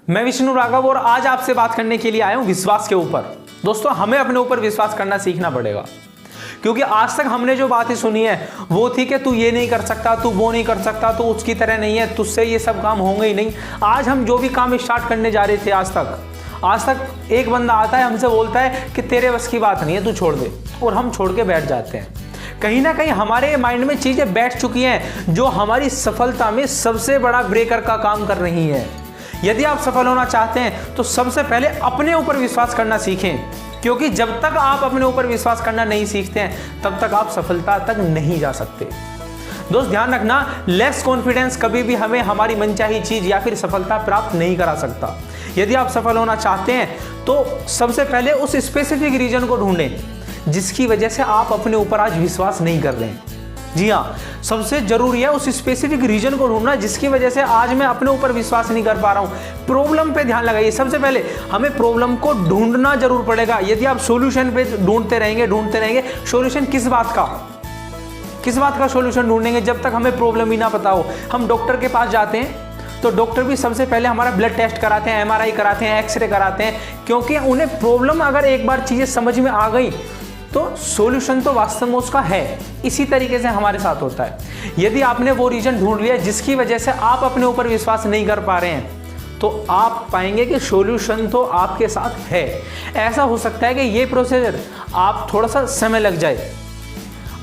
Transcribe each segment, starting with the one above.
मैं विष्णु राघव और आज आपसे बात करने के लिए आया हूं विश्वास के ऊपर। दोस्तों, हमें अपने ऊपर विश्वास करना सीखना पड़ेगा, क्योंकि आज तक हमने जो बातें सुनी है वो थी कि तू ये नहीं कर सकता, तू वो नहीं कर सकता, तू उसकी तरह नहीं है, तुझसे ये सब काम होंगे ही नहीं। आज हम जो भी काम स्टार्ट करने जा रहे थे आज तक एक बंदा आता है, हमसे बोलता है कि तेरे बस की बात नहीं है, तू छोड़ दे, और हम छोड़ के बैठ जाते हैं। कहीं ना कहीं हमारे माइंड में चीजें बैठ चुकी हैं जो हमारी सफलता में सबसे बड़ा ब्रेकर का काम कर रही है। यदि आप सफल होना चाहते हैं तो सबसे पहले अपने ऊपर विश्वास करना सीखें, क्योंकि जब तक आप अपने ऊपर विश्वास करना नहीं सीखते हैं तब तक आप सफलता तक नहीं जा सकते। दोस्त, ध्यान रखना, लेस कॉन्फिडेंस कभी भी हमें हमारी मनचाही चीज या फिर सफलता प्राप्त नहीं करा सकता। यदि आप सफल होना चाहते हैं तो सबसे पहले उस स्पेसिफिक रीजन को ढूंढें जिसकी वजह से आप अपने ऊपर आज विश्वास नहीं कर रहे हैं। जी हाँ, सबसे जरूरी है उस स्पेसिफिक रीजन को ढूंढना जिसकी वजह से आज मैं अपने ऊपर विश्वास नहीं कर पा रहा हूं। प्रॉब्लम पे ध्यान लगाइए। सबसे पहले हमें प्रॉब्लम को ढूंढना जरूर पड़ेगा। यदि आप सॉल्यूशन पे ढूंढते रहेंगे, सॉल्यूशन किस बात का सॉल्यूशन ढूंढेंगे जब तक हमें प्रॉब्लम ही ना पता हो। हम डॉक्टर के पास जाते हैं तो डॉक्टर भी सबसे पहले हमारा ब्लड टेस्ट कराते हैं, MRI कराते हैं, एक्सरे कराते हैं, क्योंकि उन्हें प्रॉब्लम अगर एक बार चीजें समझ में आ गई तो सॉल्यूशन तो वास्तव में उसका है। इसी तरीके से हमारे साथ होता है। यदि आपने वो रीजन ढूंढ लिया जिसकी वजह से आप अपने ऊपर विश्वास नहीं कर पा रहे हैं तो आप पाएंगे कि सॉल्यूशन तो आपके साथ है। ऐसा हो सकता है कि ये प्रोसीजर आप थोड़ा सा समय लग जाए,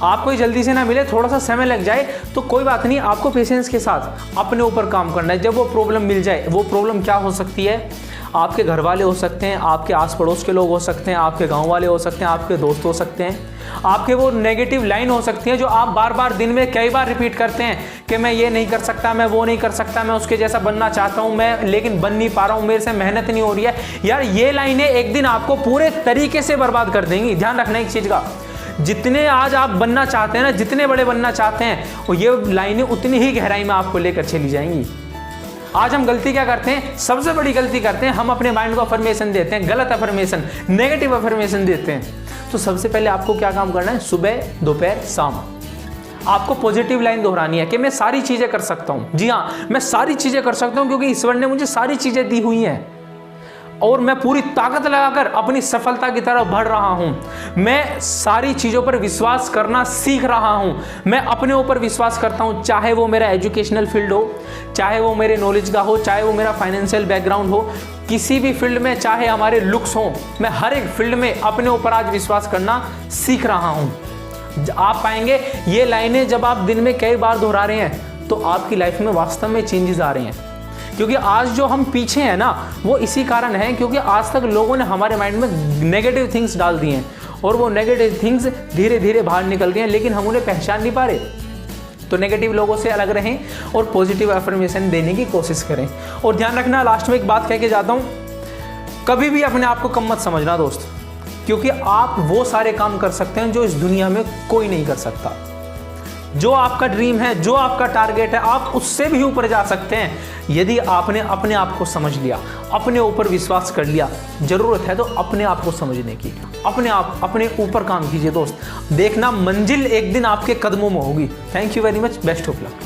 आपको जल्दी से ना मिले, थोड़ा सा समय लग जाए तो कोई बात नहीं, आपको पेशेंस के साथ अपने ऊपर काम करना है। जब वो प्रॉब्लम मिल जाए, वो प्रॉब्लम क्या हो सकती है? आपके घर वाले हो सकते हैं, आपके आस पड़ोस के लोग हो सकते हैं, आपके गांव वाले हो सकते हैं, आपके दोस्त हो सकते हैं, आपके वो नेगेटिव लाइन हो सकती है जो आप बार बार दिन में कई बार रिपीट करते हैं कि मैं ये नहीं कर सकता, मैं वो नहीं कर सकता, मैं उसके जैसा बनना चाहता हूं, मैं लेकिन बन नहीं पा रहा हूं, मेरे से मेहनत नहीं हो रही है। यार, ये लाइनें एक दिन आपको पूरे तरीके से बर्बाद कर देंगी। ध्यान रखना एक चीज का, जितने आज आप बनना चाहते हैं ना, जितने बड़े बनना चाहते हैं, और ये लाइनें उतनी ही गहराई में आपको लेकर चली जाएंगी। आज हम गलती क्या करते हैं? सबसे बड़ी गलती करते हैं, हम अपने माइंड को अफर्मेशन देते हैं, गलत अफर्मेशन, नेगेटिव अफर्मेशन देते हैं। तो सबसे पहले आपको क्या काम करना है? सुबह, दोपहर, शाम आपको पॉजिटिव लाइन दोहरानी है कि मैं सारी चीजें कर सकता हूं। जी हाँ, मैं सारी चीजें कर सकता हूं क्योंकि ईश्वर ने मुझे सारी चीजें दी हुई हैं और मैं पूरी ताकत लगाकर अपनी सफलता की तरफ बढ़ रहा हूं। मैं सारी चीजों पर विश्वास करना सीख रहा हूं। मैं अपने ऊपर विश्वास करता हूं, चाहे वो मेरा एजुकेशनल फील्ड हो, चाहे वो मेरे नॉलेज का हो, चाहे वो मेरा फाइनेंशियल बैकग्राउंड हो, किसी भी फील्ड में, चाहे हमारे लुक्स हो, मैं हर एक फील्ड में अपने ऊपर आज विश्वास करना सीख रहा हूं। आप पाएंगे ये लाइनें जब आप दिन में कई बार दोहरा रहे हैं तो आपकी लाइफ में वास्तव में चेंजेस आ रहे हैं। क्योंकि आज जो हम पीछे हैं ना, वो इसी कारण है क्योंकि आज तक लोगों ने हमारे माइंड में नेगेटिव थिंग्स डाल दिए हैं और वो नेगेटिव थिंग्स धीरे धीरे बाहर निकल गए हैं, लेकिन हम उन्हें पहचान नहीं पा रहे। तो नेगेटिव लोगों से अलग रहें और पॉजिटिव अफर्मेशन देने की कोशिश करें। और ध्यान रखना, लास्ट में एक बात कह के जाता हूं, कभी भी अपने आप को कम मत समझना दोस्त, क्योंकि आप वो सारे काम कर सकते हैं जो इस दुनिया में कोई नहीं कर सकता। जो आपका ड्रीम है, जो आपका टारगेट है, आप उससे भी ऊपर जा सकते हैं यदि आपने अपने आप को समझ लिया, अपने ऊपर विश्वास कर लिया। जरूरत है तो अपने आप को समझने की, अपने ऊपर काम कीजिए दोस्त। देखना, मंजिल एक दिन आपके कदमों में होगी। Thank you very much, best of luck.